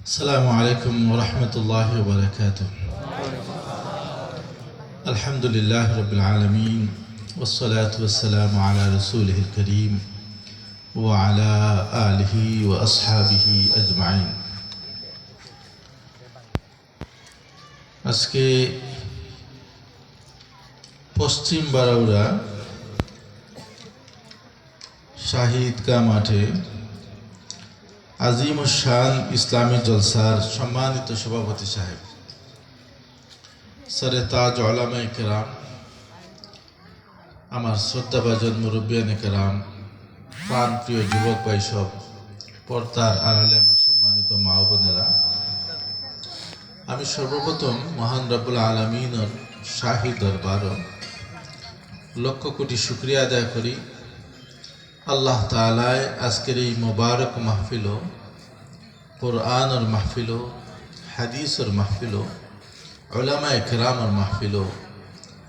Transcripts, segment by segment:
السلام عليكم ورحمة الله وبركاته. الحمد لله رب العالمين والصلاة والسلام على رسوله الكريم وعلى آله وأصحابه أجمعين. আজকে পশ্চিম বারাউরা শাহিদগাহ মাঠে আজিম শান ইসলামী জলসার সম্মানিত সভাপতি সাহেব সরে তাজ উলামায়ে কেরাম, আমার শ্রদ্ধাভাজন মুরব্বিয়ানে কেরাম, প্রাণপ্রিয় যুবক ভাই সব, পর্দার আড়ালে আমার সম্মানিত মা ও বোনেরা, আমি সর্বপ্রথম মহান রব্বুল আলামিনের শাহী দরবার লক্ষ কোটি শুকরিয়া আদায় করি। আল্লাহ তাআলায় আজকের এই মোবারক মাহফিল, কোরআনের মাহফিল, হাদিসের মাহফিল, উলামায়ে কেরামের মাহফিল,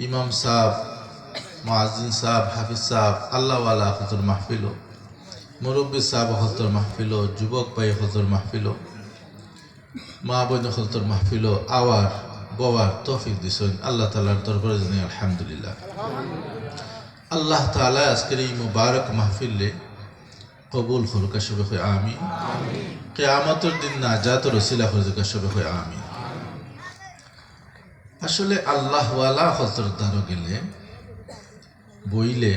ইমাম সাহেব, মুয়াজ্জিন সাহেব, হাফিজ সাহেব, আল্লাহওয়ালা হজর মাহফিল, মুরব্বী সাহেব হজর মাহফিল, যুবক ভাই হজর মাহফিল, মা বোন হজর মাহফিল আওয়ার বওয়ার তৌফিক দিছেন। আল্লাহ তাআলার দরবারে জানাই আলহামদুলিল্লাহ। আল্লাহ তাআলা আজকের এই মুবারক মাহফিলে কবুল করুকা সবে হয় আমিন। কিয়ামতের দিন নাজাতের ওসিলা করুকা সবে হয় আমিন। আসলে আল্লাহওয়ালা হজর দ্বারা গেলে বইলে,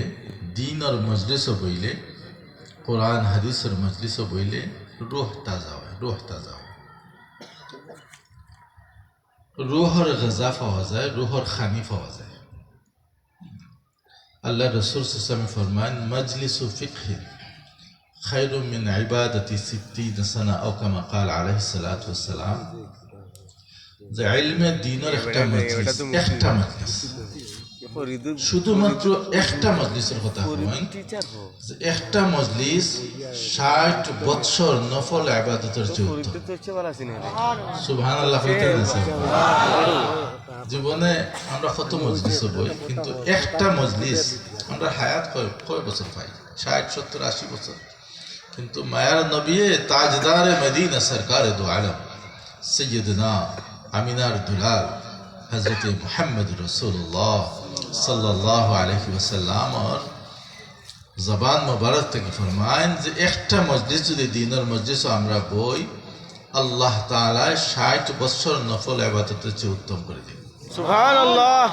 দিনের মজলিসও বইলে, কোরআন হাদিসের মজলিসও বইলে রুহ তাজা হয়, রুহ তাজা হয়, রুহর গাজা পাওয়া যায়, রুহর খানি পাওয়া যায়। আল্লাহ রসুল সাল্লাল্লাহু আলাইহি ফরমান মজলিসু ফিকহ খায়রুম মিন ইবাদাতি 60 সানা আও কামা قال আলাইহিস সালাতু ওয়াস সালাম। যে ইলমে দ্বীনের একটা মজলিস, একটা মজলিস, শুধুমাত্র একটা মজলিসের কথা হয়, যে একটা মজলিস 60 বছর নফল ইবাদতের চেয়ে উত্তম। সুবহানাল্লাহ। জীবনে আমরা কত মজলিস বই, কিন্তু একটা মজলিস আমরা হায়াত কয় বছর পাই? 60, 70, 80 বছর। কিন্তু মায়ার নবী তাজদারে মদিনা সরকারে দো আলম সৈয়দনা আমিনার দুলাল হযরত মুহাম্মদ রাসূলুল্লাহ সাল্লাল্লাহু আলাইহি ওয়াসাল্লাম জবান মুবারক থেকে ফরমায়েন যে একটা মজলিস যদি দ্বীনের মজলিসও আমরা বই, আল্লাহ তাআলা 60 বছর নফল ইবাদতের চেয়ে উত্তম করে দিবেন। সুবহানাল্লাহ।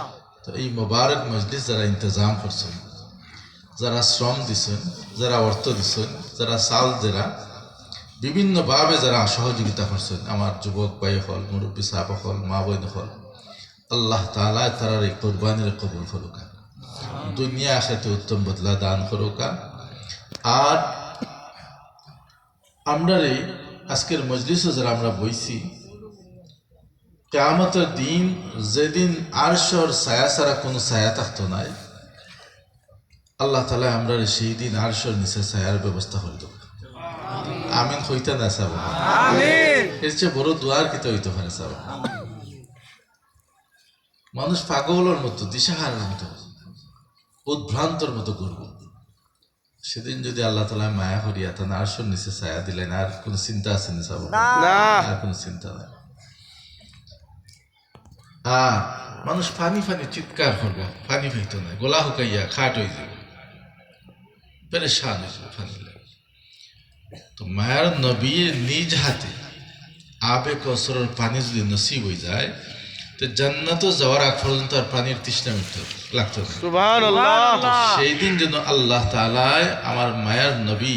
তো এই মুবারক মজলিস যারা ইন্তজাম করছেন, যারা শ্রম দিছেন, যারা অর্থ দিছেন, যারা সাল, যারা বিভিন্নভাবে যারা সহযোগিতা করছেন, আমার যুবক ভাই হল, মুরব্বী সাহেব হল, মা বোন হল, আল্লাহ তাআলা তারার এই কোরবানির কবুল করুকা, দুনিয়া আখিরাতে উত্তম বদলা দান করুকা। আর আমরা আজকের মজলিসে যারা আমরা বইছি, কিয়ামতের দিন যেদিন আরশের ছায়া ছাড়া কোনো ছায়া থাকতো নাই, আল্লাহ তাআলা আমরা সেই দিন আরশের নিচে ছায়ার ব্যবস্থা করে দেব। আমিন হইতে না সাব, আমিন। এর চেয়ে বড় দুয়ার কিতে হইতে পারে সাব? মানুষ পাগলের মতো, দিশাহারার মতো, উদ্ভ্রান্তর মতো করব। সেদিন যদি আল্লাহ তাআলা মায়া করিয়া তার আরশের নিচে ছায়া দিলেন, আর কোনো চিন্তা আছে না সাব? আর কোনো চিন্তা নাই। মানুষ পানি পানি চিৎকার করবো, পানি পাইতো না, গোলা হুকাইয়া খাট হয়ে যাবে, পেরেশান হয়ে যাবে পানি লাগে। তো মায়ার নবী নিজ হাতে আবে কসরের পানি যদি নসিব হয়ে যায়, তো জান্নাত যাওয়ার আগ পর্যন্ত আর পানির তৃষ্ণা মিটতে লাগতো না। সুবহানাল্লাহ। সেই দিন যেন আল্লাহ তাআলা আমার মায়ার নবী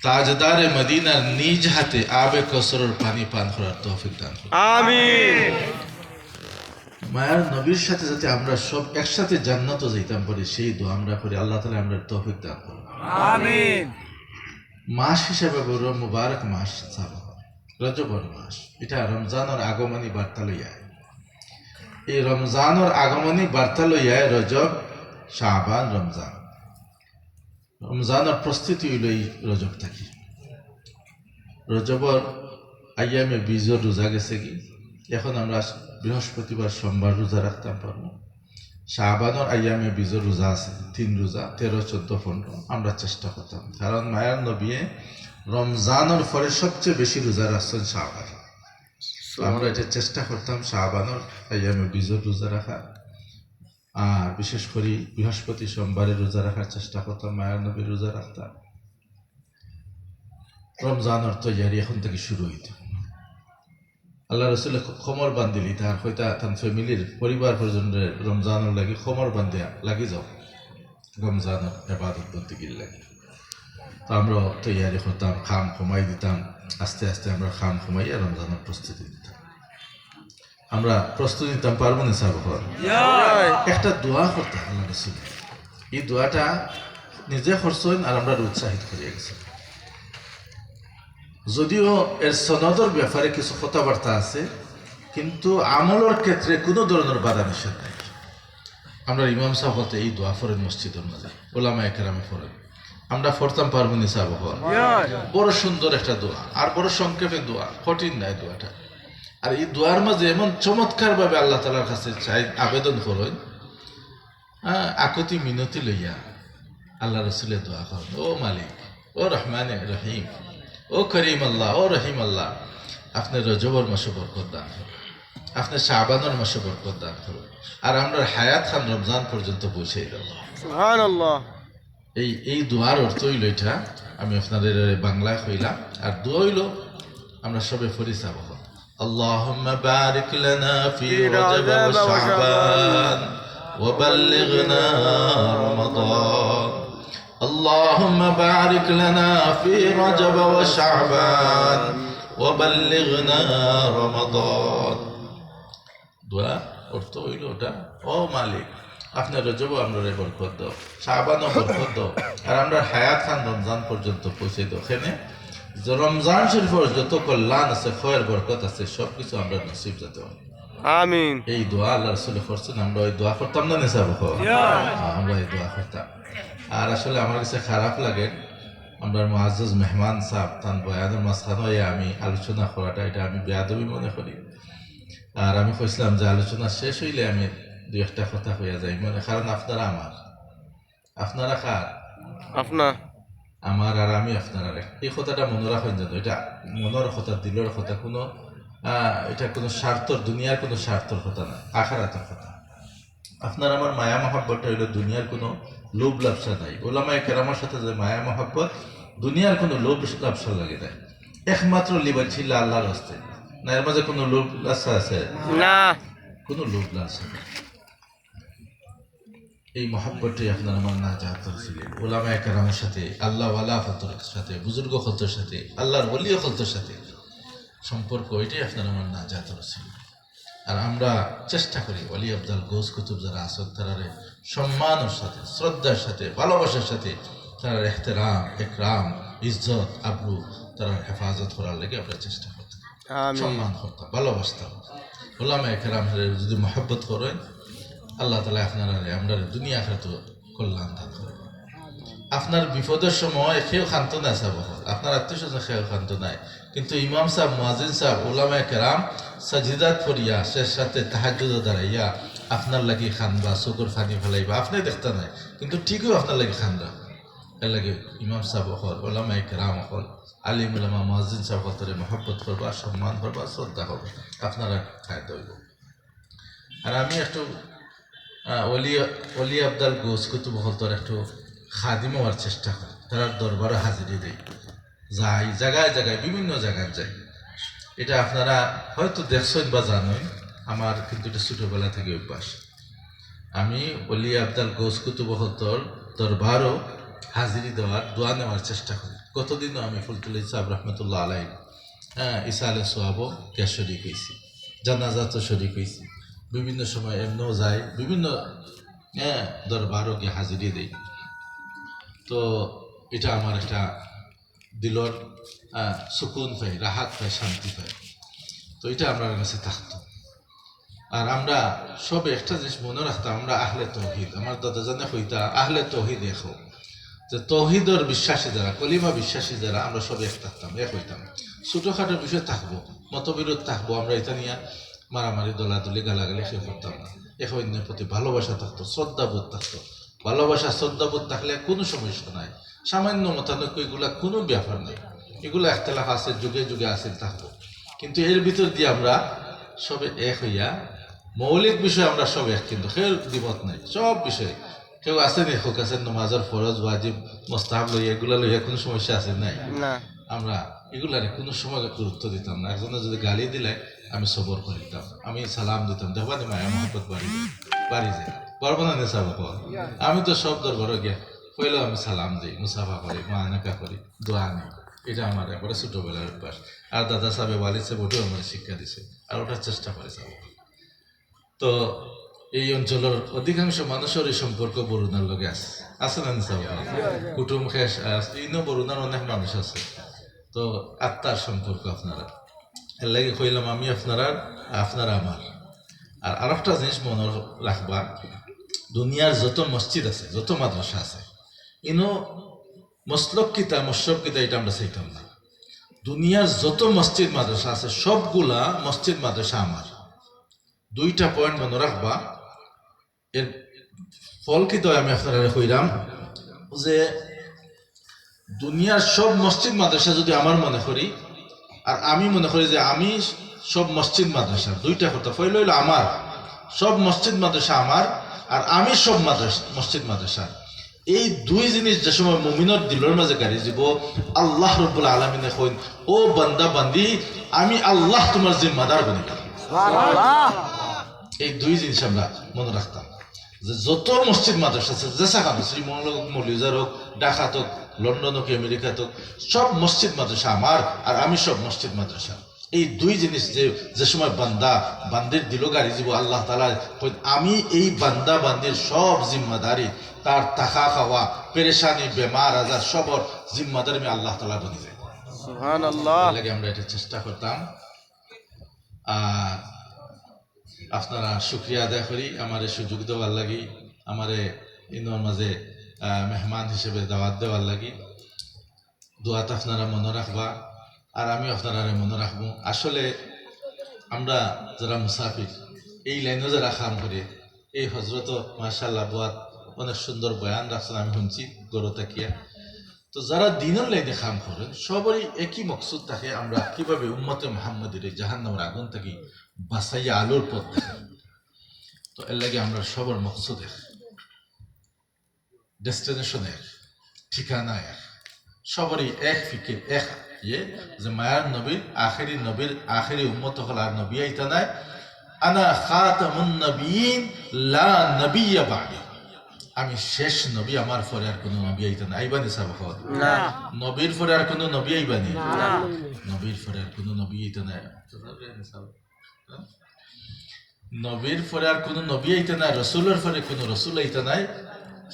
তাজদারে মদিনার নিজ হাতে আবে কসরের পানি পান করার তৌফিক দান করুন। আমিন। মায়ার নবীর সাথে যাতে আমরা সব একসাথে জান্নাতে যাইতাম পারি, সেই দোয়া আমরা করি। আল্লাহ তাআলা আমরা তৌফিক দান করুন। আমিন। মাস হিসাবে বড় মুবারক মাস রজবের মাস, এটা রমজানের আগমনী বার্তা লইয়া। এই রমজানের আগমনী বার্তা লইয়া রজব, শাবান, রমজান, রমজানের প্রস্তুতি লই রজব থাকি। রজবর আইয়ামে 20 রোজা গেছে কি, এখন আমরা বৃহস্পতিবার সোমবার রোজা রাখতাম পারবো। শাহবানোর আয়ামে বীজের রোজা আছে, 3 রোজা 13, 14, 15 আমরা চেষ্টা করতাম, কারণ মায়ার নবী রমজানের পরে সবচেয়ে বেশি রোজা রাখছেন শাহবান। আমরা এটা চেষ্টা করতাম শাহবানোর আয়ামে বীজের রোজা রাখা, আর বিশেষ করে বৃহস্পতি সোমবারে রোজা রাখার চেষ্টা করতাম, মায়ার নবী রোজা রাখতাম। রমজানের তৈয়ারি এখন থেকে শুরু হইত। আল্লাহ রসুল খমর বান্ধিলি তার হয়তো তার ফ্যামিলির পরিবার পর্যন্ত রমজানের লাগে খমর বান্ধিয়া লাগি যাও রমজানের এবাদত বন্দিগির লাগে। তো আমরা তৈয়ারি করতাম, খাম কমাই দিতাম, আস্তে আস্তে আমরা খাম কমাইয়া রমজানের প্রস্তুতি দিতাম। আমরা প্রস্তুতি নিতাম, পারবো না সাহেব একটা দোয়া করতাম আল্লাহ রসুল, এই দোয়াটা নিজে করছেন আর আমরা উৎসাহিত করিয়া গেছি। যদিও এর সনদর ব্যাপারে কিছু কথাবার্তা আছে, কিন্তু আমলের ক্ষেত্রে কোনো ধরনের বাধা নিষেধ নাই। আমরা ইমাম সাহেব হতে এই দোয়া ফরেন মসজিদের মাঝে, ওলামায়ে কেরামে ফরেন, আমরা ফরতাম পারবনি সাহেব হল। বড় সুন্দর একটা দোয়া, আর বড় সংক্ষেপে দোয়া, কঠিন নাই দোয়াটা। আর এই দোয়ার মাঝে এমন চমৎকার ভাবে আল্লাহ তালার কাছে চাই আবেদন করেন, আকতি মিনতি লইয়া আল্লাহ রসুলের দোয়া করেন, ও মালিক, ও রহমানে রহিম, ও করিম আল্লাহ, ও রহিম আল্লাহ, আপনি রজবর মাসে বরকত দান করুন, আপনি শাবানের মাসে বরকত দান করুন, আর আমরা হায়াত খান রমজান পর্যন্ত পৌঁছে দেব। সুবহানাল্লাহ। এই দোয়ার অর্থ হইল এটা, আমি আপনাদের বাংলায় কইলাম। আর দোয়া হইল আমরা সবে ফরি চাব, আল্লাহুম্মা বারিক লানা ফি রজব ওয়া শাবান ওয়া বাল্লিগনা রমাদান। اللهم بارك لنا في رجب وشعبان وبلغنا رمضان। দোয়া অর্থ হইল ওটা, ও মালিক আপনার রজব আমরা বরকত দাও, শাবানও বরকত দাও, আর আমরা হায়াত খান রমজান পর্যন্ত পৌঁছে দাও। এখানে রমজান শরীফের যত কল্যাণ আছে, খয়ের বরকত আছে, সবকিছু আমরা নসিব যাতে হয়। আমিন। এই দোয়া আল্লাহ রাসূল করছেন, আমরা ওই দোয়া করতাম না নিসাব, আমরা এই দোয়া করতাম। আর আসলে আমার কাছে খারাপ লাগে, আমরা মুআজ্জাজ মেহমান সাহেব তান বয়ানের মাঝখানে আমি আলোচনা করাটা, এটা আমি বেয়াদবি মনে করি। আর আমি কইছিলাম যে আলোচনা শেষ হইলে আমি 2-1টা কথা হইয়া যাই মনে, কারণ আপনারা আমার, আপনারা কার, আপনার আমার, আর আমি আপনারা। এই কথাটা মনে রাখেন যেন, এটা মনের কথা, দিলের কথা, কোনো এটা কোনো স্বার্থর, দুনিয়ার কোনো স্বার্থর কথা না, আখিরাতের কথা। আপনার আমার মায়া মহব্বতটা হইল দুনিয়ার কোনো লোভ লাভসা নাই। ওলামায়ে কেরামের সাথে যে মায়া মহব্বত, দুনিয়ার কোনো লোভ লাভসা লাগে নাই, একমাত্র লিবার ছিল আল্লাহর রাস্তে। না এর মাঝে কোনো লোভ লাভসা আছে না, কোনো লোভ লাভসা নেই। এই মহব্বতটাই আপনার আমার না জাহাতর ছিলেন ওলামায়ে কেরামের সাথে, আল্লাহ ওয়ালা হলতর সাথে, বুজুর্গ হলতর সাথে, আল্লাহর ওলিয় হলতর সাথে সম্পর্ক, এটাই আপনার আমার না জাহাতর ছিল। আর আমরা চেষ্টা করি ওলি আফজাল গোস কুতুব যারা আসন তারারে সম্মানের সাথে, শ্রদ্ধার সাথে, ভালোবাসার সাথে তারা এহতেরাম, একরাম, ইজ্জত, আবরু তারা হেফাজত করার লেগে আমরা চেষ্টা করতাম, সম্মান করতাম, ভালোবাসতাম। ওলামায়ে কেরাম যদি মহব্বত করেন, আল্লাহ তাআলা আপনারা আমরা দুনিয়া আখিরাত কল্যাণ দান করেন। আপনার বিপদের সময় কেউ শান্ত না চাব, আপনার আত্মীয় স্বজন কেউ শান্ত নাই, কিন্তু ইমাম সাহেব, মুয়াজ্জিন সাহেব, উলামায়ে কেরাম সাজিদাত পড়িয়া শেষ সাথে তাহাজ্জুদে দাঁড়াইয়া আপনার লাগি খানবা, চকুর ফানি ফেলাইবা, আপনি দেখতে নাই, কিন্তু ঠিকই আপনার লাগি খানবা। এর লাগে ইমাম সাহেব হল, উলামায়ে কেরাম হল, আলিম উলামা, মুয়াজ্জিন সাহেব হলরে মহব্বত করবা, সম্মান করবা, শ্রদ্ধা করবা, আপনারা খায় দইব। আর আমি একটু ওলি আফজাল গোস কুতুব হলতর একটু খাদিম হওয়ার চেষ্টা করি, তার দরবারে হাজিরি দেই, যাই জায়গায় জায়গায়, বিভিন্ন জায়গায় যাই। এটা আপনারা হয়তো দেখছেন বা জানেন, আমার কিন্তু এটা ছোটোবেলা থেকে অভ্যাস। আমি ওলি আফজাল গোস কুতুব হলতর দরবারও হাজিরি দেওয়ার, দোয়া নেওয়ার চেষ্টা করি। গতদিনও আমি ফুলতুল্লাহ সাহেব রহমতুল্লাহ আলাই ইসালে সোয়াবও গ্যাস শরিক হয়েছি, জানাজাত শরিক হয়েছি, বিভিন্ন সময় এমনও যায়, বিভিন্ন দরবারও গিয়ে হাজিরি দেই। তো এটা আমার একটা দিলর সুকুন পাই, রাহাত পাই, শান্তি পাই। তো এটা আমার কাছে থাকতো। আর আমরা সব একটা জিনিস মনে রাখতাম, আমরা আহলে তৌহিদ, আমার দাদা জানে হইতা আহলে তৌহিদ দেখো, যে তৌহিদর বিশ্বাসী যারা, কলিমা বিশ্বাসী যারা, আমরা সব এক থাকতাম, এক হইতাম। ছোটোখাটো বিষয় থাকবো, মতবিরোধ থাকবো, আমরা এটা নিয়ে মারামারি, দলাদলি, গালাগালি সে করতাম না। এক অন্যের প্রতি ভালোবাসা থাকতো, শ্রদ্ধাবোধ থাকতো। ভালোবাসা শ্রদ্ধাবোধ থাকলে কোনো সমস্যা নাই, সামান্য মতানৈক্য এগুলা কোনো ব্যাপার নেই, এগুলো একতলাফ আছে, যুগে যুগে আছে, থাকবো। কিন্তু এর ভিতর দিয়ে আমরা সবে এক হইয়া মৌলিক বিষয় আমরা সব এক, কিন্তু কেউ দ্বিমত নাই সব বিষয়ে। কেউ আছে নি হোক আছে নমাজের ফরজ ওয়াজিব মোস্তাহাব লইয়া এগুলা লইয়া কোনো সমস্যা আছে নাই? আমরা এগুলারে কোনো সময় গুরুত্ব দিতাম না। একজনে যদি গালি দিলে আমি সবর করে দিতাম, আমি সালাম দিতাম, দেখবা নি মায়া মহব্বত বাড়ি যায়, পারবো না নেশা বাবা। আমি তো সব দরবার গিয়া কইলেও আমি সালাম দিই, মুসাফা করি, মানাকা করি, দোয়া নেই। এটা আমার একবারে ছোটবেলার অভ্যাস। আর দাদা সাহেব ওয়ালিদ সাহেব ওটাও আমার শিক্ষা দিছে, আর ওঠার চেষ্টা করে সাহেব। তো এই অঞ্চলের অধিকাংশ মানুষের এই সম্পর্ক বরুণার লগে আছে না সাহেব? কুটুম খেস ইনো বরুণার অনেক মানুষ আছে। তো আত্মার সম্পর্ক আপনারা, এর লাগে কইলাম আমি আপনারা আমার। আর আরেকটা জিনিস মনে রাখবা, দুনিয়ার যত মসজিদ আছে, যত মাদ্রাসা আছে, ইনো মসলক কিতা মশরব কিতা এটা আমরা চাইতাম না। দুনিয়ার যত মসজিদ মাদ্রাসা আছে সবগুলা মসজিদ মাদ্রাসা আমার। দুইটা পয়েন্ট মনে রাখবা, এর ফল কি তো আমি আপনারা কইলাম যে দুনিয়ার সব মসজিদ মাদ্রাসা যদি আমার মনে করি, আর আমি মনে করি যে আমি সব মসজিদ মাদ্রাসা, দুইটা কথা। ফল হইল আমার সব মসজিদ মাদ্রাসা আমার, আর আমি সব মসজিদ মাদ্রাসা। এই দুই জিনিস যে সময় মুমিনের দিলের মাঝে গাড়ি যাব, আল্লাহ রব্বুল আলামিনে কইন, ও বান্দা বান্দি আমি আল্লাহ তোমার জিম্মাদার বনি। এই দুই জিনিস আমরা মনে রাখতাম, যে যত মসজিদ মাদ্রাসা আছে, যে শাখা শ্রীমঙ্গল হোক, মৌলিজার হোক, ঢাকাত হোক, লন্ডন হোক, আমেরিকাত হোক, সব মসজিদ মাদ্রাসা আমার, আর আমি সব মসজিদ মাদ্রাসা। এই দুই জিনিস যে সময় বান্দা বান্দির দিল গাড়ি যাব, আল্লাহ তাআলা আমি এই বান্দা বান্দির সব জিম্মাদারি, তার টাকা খাওয়া, পেরেশানি, বেমার আজার সবর জিম্মাদারি আমি আল্লাহ তাআলা বনি যায়। সুবহানাল্লাহ। লাগে আমরা এটা চেষ্টা করতাম। আর আপনারা শুক্রিয়া আদায় করি আমার এই সুযোগ দেওয়ার লাগি, আমারে ইনোর মাঝে মেহমান হিসেবে দাওয়াত দেওয়ার লাগি। দোয়াত আপনারা মনে রাখবা, আর আমি আপনারা মনে রাখবো। আসলে আমরা যারা মুসাফির এই লাইনে যারা কাম করে, এই হজরত মাশাআল্লাহ বুয়াত অনেক সুন্দর বয়ান রাখছেন, আমি শুনছি গড় তাকিয়া। তো যারা দিনের লাইনে কাম করেন সবারই একই মকসুদ থাকে, আমরা কিভাবে উম্মতে মুহাম্মাদের জাহান্নামের আগুন থেকে বাঁচাইয়া আলোর পথ দেখা। তো এর লাগে আমরা সবার মকসুদ এক, ডেস্টিনেশন এক, ঠিকানা এক, সবারই এক ফিকির, এক যে মায়ার নবীর আখেরি উম্মত হল, আর নবী আইতা নাই। আনা খাতামুন নবিয়িন লা নবিয়্যা বা'দি, আমি শেষ নবী, আমার পরে আর কোনো নবী আইতা নাই। আইবানি সাহাবা না, নবীর পরে আর কোনো নবী আইবানি না, নবীর পরে আর কোনো নবী আইতা নাই। নবীর পরে আর কোনো নবী আইতা নাই, রসুলের পরে কোনো রসুল আইতা নাই।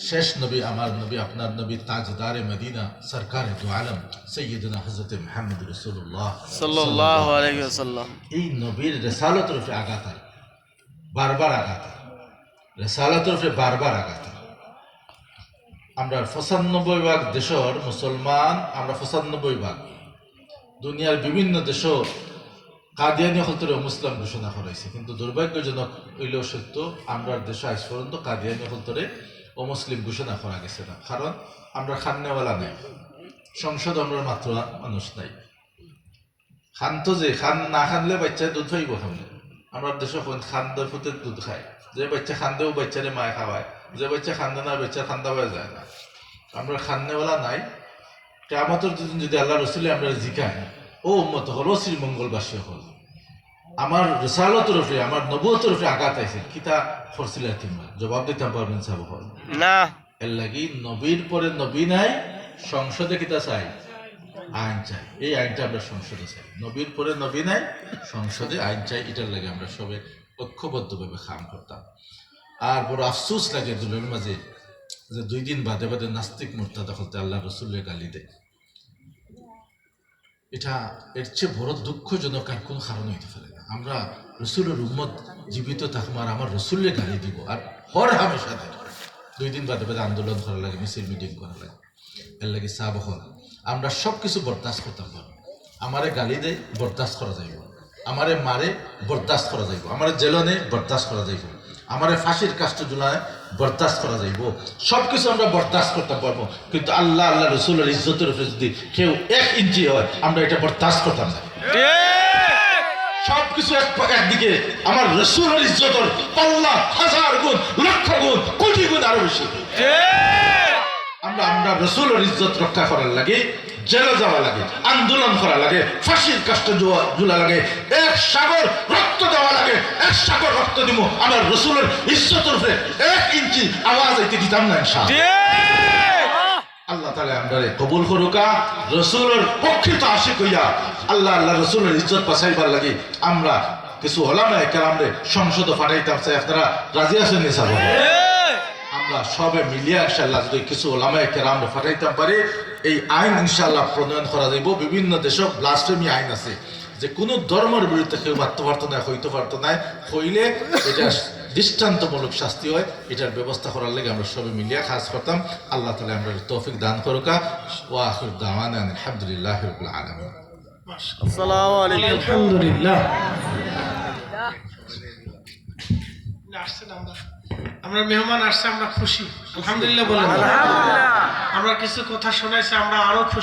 শেষ নবী আমার নবী, আপনার নবী, তাজদারে মদিনা, সরকারে দু আলম সৈয়দনা হযরত মুহাম্মদ রাসূলুল্লাহ সাল্লাল্লাহু আলাইহি ওয়াসাল্লাম। এই নবীর রিসালাতের উপরে আঘাত, বারবার আঘাত, রিসালাতের উপরে বারবার আঘাত। আমরা ৯৫ ভাগ দেশের মুসলমান, আমরা ৯৫ ভাগ দুনিয়ার বিভিন্ন দেশ কাদিয়ানি হলতরে মুসলিম ঘোষণা করাইছে, কিন্তু দুর্ভাগ্যজনক হইলেও সত্য, আমরা দেশে আজ পর্যন্ত কাদিয়ানি হলতরে অমুসলিম ঘোষণা করা গেছে না। কারণ আমরা খান্নেওয়ালা নাই, সংসদ আমরা মাত্র মানুষ নাই। খান তো যে খান না খানলে বাচ্চায় দুধ খাইব, খামলে আমরা দেশে খান্দে ফুটের দুধ খায়, যে বাচ্চা খান্দেও বাচ্চারে মায় খাওয়ায়, যে বাচ্চা খান্দে না বাচ্চা খান্দা হয়ে যায় না। আমরা খান্নেওয়ালা নাই। কিয়ামতের দিন যদি আল্লাহ রসুলে আমরা জিকায়, ও উম্মত হল, শ্রীমঙ্গলবাসী হল, আমার রিসালাতের উপরে, আমার নবুয়তের উপরে আঘাত আইছে, কিতা করছিলেন কিংবা জবাব দিতাম পারবেন সাহেব হল না। এর লাগি নবীর পরে নবী নাই, সংসদে কিতা চাই, আইন চাই। এই আইনটা আমরা সংসদে চাই। নবীর পরে নবী নাই, সংসদে আইন চাই। এটার লাগে আমরা সবাই ঐক্যবদ্ধভাবে কাম করতাম। আর বড় আফসোস লাগে দুলের মাঝে, যে 2 দিন বাদে বাদে নাস্তিক মুরতাদ হতে আল্লাহ রসুলের গালি দেয়। এটা এর চেয়ে বড় দুঃখজনক আর কোন কারণ হইতে পারে না। আমরা রসুলের উম্মত জীবিত থাকবো, আর আমার রসুলের গালি দিব, আর হর হামেশা 2 দিন বাদে বাদে আন্দোলন করা লাগে, মিছিল মিটিং করা লাগে। এর লাগে সাহাবা হল আমরা সব কিছু বরদাস্ত করতাম পারবো। আমারে গালি দেয়, বরদাস্ত করা যাইব। আমারে মারে, বরদাস্ত করা যাইব। আমারে জেলনে, বরদাস্ত করা যাইব। আমার ফাঁসির কাষ্ট ঝুলায় বরদাস্ত করা যাইব, সবকিছু আমরা বরদাস্ত করতে পারবো, কিন্তু আল্লাহ আল্লাহ রসুলের ইজ্জতের উপরে যদি কেউ 1 ইঞ্চি হয় আমরা এটা বরদাস্ত করতাম না। সবকিছু একদিকে, আমার রসুলের ইজ্জতের পাল্লা 1000 গুণ, লক্ষ গুণ, কোটি গুণ আরো বেশি। আমরা রসুলের ইজ্জত রক্ষা করার লাগে জেলে যাওয়া লাগে, আন্দোলন করা লাগে, ফাঁসির কাষ্টে ঝুলা লাগে, 1 সাগর রক্ত দেওয়া লাগে, 1 সাগর রক্ত দিব আমার রসুলের ইজ্জতের উপরে 1 ইঞ্চি আওয়াজ আইতে দিতাম না ইনশাআল্লাহ। আল্লাহ তাআলা আমরারে কবুল করুকা, রসুলের প্রকৃত আশিক হইয়া আল্লাহ আল্লাহ রসুলের ইজ্জত বাঁচাইবার লাগে আমরা কিছু ওলামায়ে কেরামরে সংসদ পাঠাইতাম চাই, আপনারা রাজি আছেন নি সাহেব? আমরা সবে মিলিয়া ইনশাআল্লাহ যদি কিছু ওলামায়ে কেরামরে পাঠাইতাম পারি, এই আইন ইনশাআল্লাহ প্রণয়ন করা যাইব। বিভিন্ন দেশে ব্লাসফেমি আইন আছে যে কোনো ধর্মের বিরুদ্ধে কেউ মারতে পারতো না, হইতে পারতো না, হইলে এটা দৃষ্টান্তমূলক শাস্তি হয়। এটার ব্যবস্থা করার লাগে আমরা সবে মিলিয়া কাজ করতাম। আল্লাহ তাআলা আমরা তৌফিক দান করুকা। ওয়া আখির দাওয়ানা আলহামদুলিল্লাহি রাব্বিল আলামিন। আসসালামু আলাইকুম। আলহামদুলিল্লাহ। আসছেন আমরা মেহমান আসছে, আমরা খুশি আলহামদুলিল্লাহ বলেন। আমরা কিছু কথা শোনাইছি, আমরা আরো খুশি।